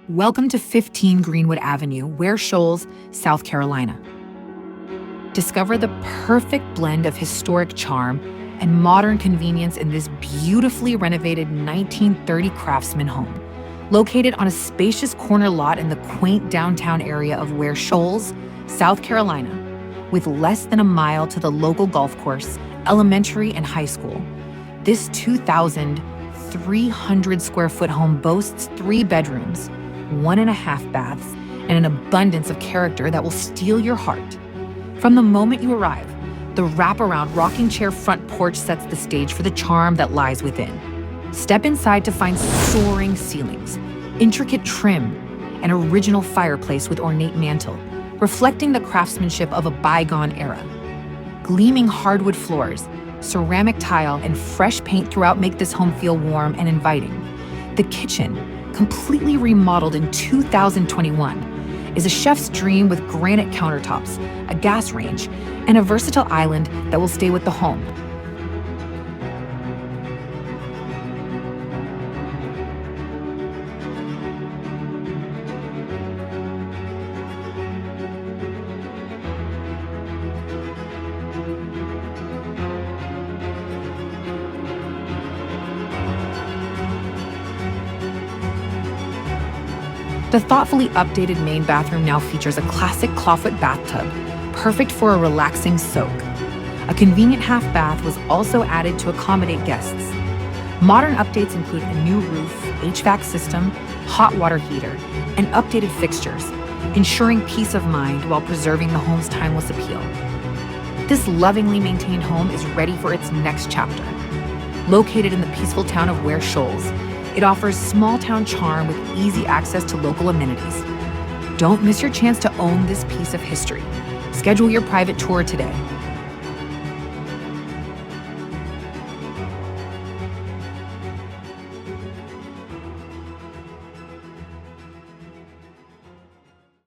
Welcome to 15 Greenwood Avenue, Ware Shoals, South Carolina. Discover the perfect blend of historic charm and modern convenience in this beautifully renovated 1930 Craftsman home. Located on a spacious corner lot in the quaint downtown area of Ware Shoals, South Carolina, with less than a mile to the local golf course, elementary, and high school. This 2,300 square foot home boasts 3 bedrooms, 1.5 baths, and an abundance of character that will steal your heart. From the moment you arrive, the wraparound rocking chair front porch sets the stage for the charm that lies within. Step inside to find soaring ceilings, intricate trim, and original fireplace with ornate mantel, reflecting the craftsmanship of a bygone era. Gleaming hardwood floors, ceramic tile, and fresh paint throughout make this home feel warm and inviting. The kitchen, completely remodeled in 2021, is a chef's dream with granite countertops, a gas range, and a versatile island that will stay with the home. The thoughtfully updated main bathroom now features a classic clawfoot bathtub, perfect for a relaxing soak. A convenient half bath was also added to accommodate guests. Modern updates include a new roof, HVAC system, hot water heater, and updated fixtures, ensuring peace of mind while preserving the home's timeless appeal. This lovingly maintained home is ready for its next chapter. Located in the peaceful town of Ware Shoals, it offers small-town charm with easy access to local amenities. Don't miss your chance to own this piece of history. Schedule your private tour today.